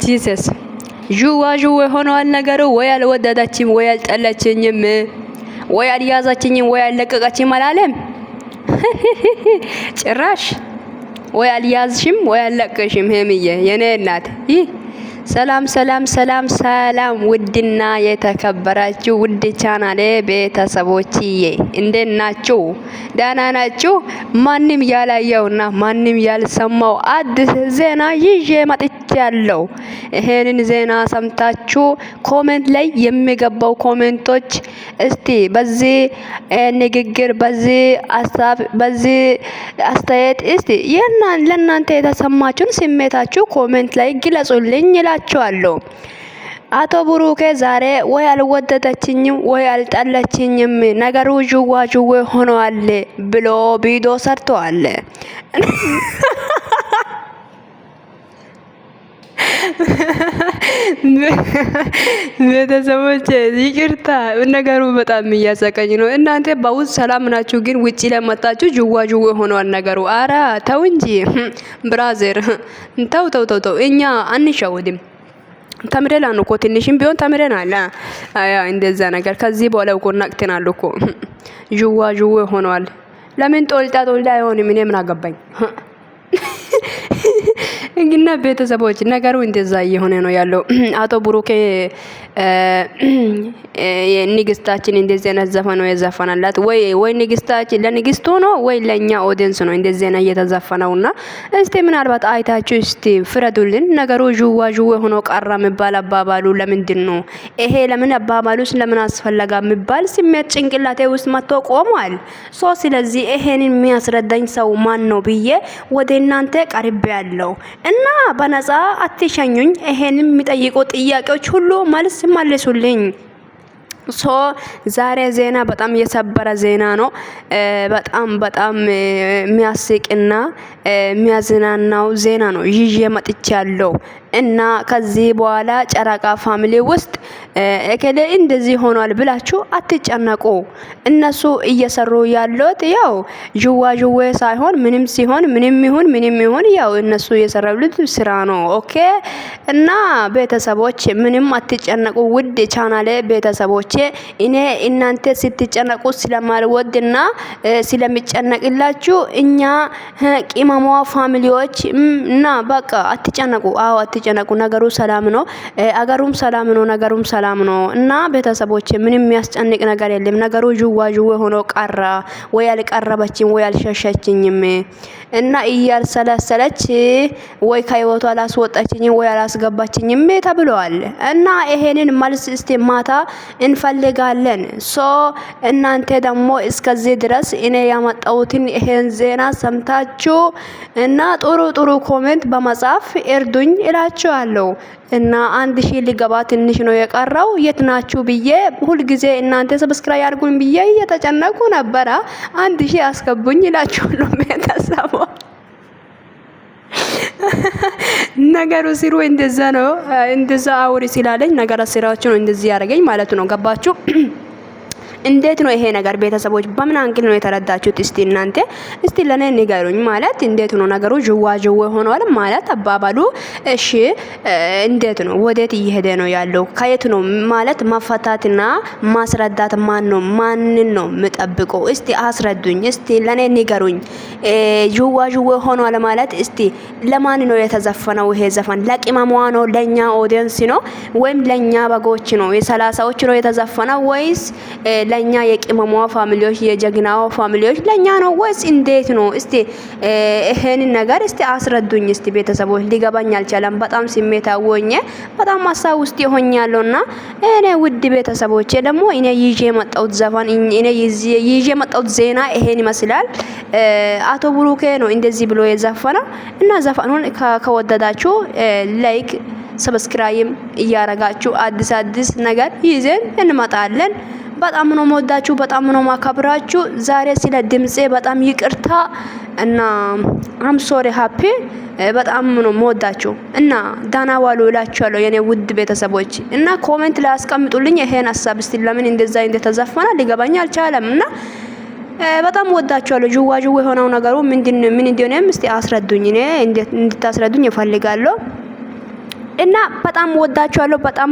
ጂሰስ ዥዋ ሆኗል ነገሩ። ወይ አልወደዳችም፣ ወይ አልጠላችኝም፣ ወይ አልያዛችኝም፣ ወይ አልለቀቀችም አላለም ጭራሽ። ወይ አልያዝሽም፣ ወይ አልለቀሽም። ሄምዬ የኔ እናት ሰላም ሰላም ሰላም ሰላም! ውድና የተከበራችሁ ውድ ቻናሌ ቤተሰቦችዬ እንዴት ናችሁ? ደህና ናችሁ? ማንም ያላየውና ማንም ያልሰማው አዲስ ዜና ይዤ መጥቻለሁ። ይሄንን ዜና ሰምታችሁ ኮሜንት ላይ የሚገባው ኮሜንቶች እስቲ በዚህ ንግግር፣ በዚህ ሀሳብ፣ በዚህ አስተያየት እስቲ ለእናንተ የተሰማችሁን ስሜታችሁ ኮሜንት ላይ ግለጹልኝ ይላችኋለሁ። አቶ ብሩኬ ዛሬ ወይ አልወደደችኝም ወይ አልጠለችኝም ነገሩ ዥዋ ሆኗል ብሎ ቪዲዮ ሰርቷል። ቤተሰቦች ይቅርታ፣ ነገሩ በጣም እያሰቀኝ ነው። እናንተ በውስጥ ሰላም ናችሁ፣ ግን ውጪ ላይ መጣችሁ ዥዋ ሆኗል ነገሩ። አረ ተው እንጂ ብራዘር፣ ተው። እኛ አንሸውድም። ተምረናል እኮ ትንሽም ቢሆን ተምረናል። እንደዛ ነገር ከዚህ በኋላ እኮ ነቅተናል እኮ። ዥዋ ሆኗል። ለምን ጦልጣ አይሆንም? እኔ ምን አገባኝ? እና ቤተሰቦች ነገሩ እንደዛ እየሆነ ነው ያለው። አቶ ብሩኬ ንግስታችን እንደዚህ አይነት ዘፈን ነው የዘፈናላት። ወይ ንግስታችን ለንግስቱ ነው ወይ ለኛ ኦዲየንስ ነው እንደዚህ አይነት እየተዘፈነውና፣ እስቲ ምናልባት አይታችሁ እስቲ ፍረዱልን። ነገሩ ዥዋ ሆኖ ቀራ የሚባል አባባሉ ለምንድን ነው ይሄ? ለምን አባባሉስ ለምን አስፈለጋ የሚባል ስሜት ጭንቅላቴ ውስጥ መጥቶ ቆሟል። ስለዚህ ይሄንን የሚያስረዳኝ ሰው ማን ነው ብዬ ወደ እናንተ ቀርቤ ያለው እና በነፃ አትሸኙኝ። ይሄንን የሚጠይቁ ጥያቄዎች ሁሉ መልስ መልሱልኝ። ዛሬ ዜና በጣም የሰበረ ዜና ነው። በጣም የሚያስቅና የሚያዝናናው ዜና ነው ይዤ መጥቻለሁ። እና ከዚህ በኋላ ጨረቃ ፋሚሊ ውስጥ እከሌ እንደዚህ ሆኗል ብላችሁ አትጨነቁ። እነሱ እየሰሩ ያሉት ያው ዥዋ ሳይሆን ምንም ሲሆን ምንም ይሁን ያው እነሱ እየሰሩት ስራ ነው። ኦኬ። እና ቤተሰቦች ምንም አትጨነቁ። ውድ ቻናሌ ቤተሰቦች እኔ እናንተ ስትጨነቁ ስለማልወድና ስለሚጨነቅላችሁ እኛ ቂማሟ ፋሚሊዎች እና በቃ አትጨነቁ። አትጨነቁ። ነገሩ ሰላም ነው። አገሩም ሰላም ነው። ነገሩም ሰላም ነው። እና ቤተሰቦች ምንም የሚያስጨንቅ ነገር የለም። ነገሩ ዥዋ ሆኖ ቀራ። ወይ አልቀረበችም ወይ አልሸሸችኝም እና እያልሰለሰለች ወይ ከህይወቷ አላስወጣችኝም ወይ አላስገባችኝም ተብለዋል። እና ይሄንን መልስ እስቲ ማታ እንፈልጋለን። እናንተ ደግሞ እስከዚህ ድረስ እኔ ያመጣሁትን ይሄን ዜና ሰምታችሁ እና ጥሩ ኮሜንት በመጻፍ እርዱኝ እላችኋለሁ። እና 1000 ሊገባ ትንሽ ነው የቀረው። የት ናችሁ ብዬ ሁልጊዜ እናንተ ሰብስክራይብ አድርጉኝ ብዬ እየተጨነቁ ነበረ። 1000 አስገቡኝ እላችኋለሁ። ቤተሰቦ ነገሩ ሲሩ እንደዛ ነው። እንደዛ አውሪ ሲላለኝ ነገር ስራችሁ ነው እንደዚህ ያደርገኝ ማለት ነው። ገባችሁ? እንዴት ነው ይሄ ነገር? ቤተሰቦች በምን አንግል ነው የተረዳችሁት? እስቲ እናንተ እስቲ ለኔ ንገሩኝ። ማለት እንዴት ነው ነገሩ ዥዋ ሆኗል ማለት አባባሉ? እሺ እንዴት ነው? ወዴት እየሄደ ነው ያለው? ከየት ነው ማለት መፈታትና ማስረዳት ማንን ነው የምጠብቀው? እስቲ አስረዱኝ። እስቲ ለኔ ንገሩኝ። ዥዋ ሆኗል ማለት እስቲ ለማን ነው የተዘፈነው ይሄ ዘፈን? ለቂማሟ ነው? ለኛ ኦዲየንስ ነው? ወይም ለኛ በጎች ነው? የ30ዎች ነው የተዘፈነው ወይስ ለኛ የቂመሟ ፋሚሊዎች የጀግናው ፋሚሊዎች ለኛ ነው ወይስ እንዴት ነው? እስቲ ይሄን ነገር እስቲ አስረዱኝ። እስቲ ቤተሰቦች ሊገባኝ አልቻለም። በጣም ስሜታዊ ሆኜ በጣም ሀሳብ ውስጥ ይሆኛለሁና እኔ ውድ ቤተሰቦቼ ደግሞ እኔ ይዤ መጣሁት ዘፈን እኔ ይዤ መጣሁት ዜና ይሄን ይመስላል። አቶ ብሩኬ ነው እንደዚህ ብሎ የዘፈነው እና ዘፈኑን ከወደዳችሁ ላይክ ሰብስክራይብ እያረጋችሁ አዲስ ነገር ይዘን እንመጣለን። በጣም ነው መወዳችሁ፣ በጣም ነው ማከብራችሁ። ዛሬ ስለ ድምጼ በጣም ይቅርታ እና አም ሶሪ ሃፒ በጣም ነው መወዳችሁ እና ዳና ዋሉ እላችኋለሁ የኔ ውድ ቤተሰቦች። እና ኮሜንት ላይ አስቀምጡልኝ ይሄን ሀሳብ እስቲ ለምን እንደዛ እንደተዘፈነ ሊገባኝ አልቻለም እና በጣም ወዳችኋለሁ። ጅዋ ጅዋ የሆነው ነገሩ ምን እንደሆነም እስቲ አስረዱኝ። እኔ እንድታስረዱኝ እፈልጋለሁ። እና በጣም ወዳችኋለሁ፣ በጣም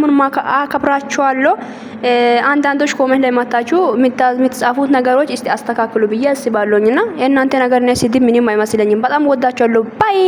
አከብራችኋለሁ። አንዳንዶች ኮሜንት ላይ ማታችሁ የምትጻፉት ነገሮች እስቲ አስተካክሉ ብዬ አስባለሁኝና የእናንተ ነገር ነው። ስድብ ምንም አይመስለኝም። በጣም ወዳችኋለሁ። ባይ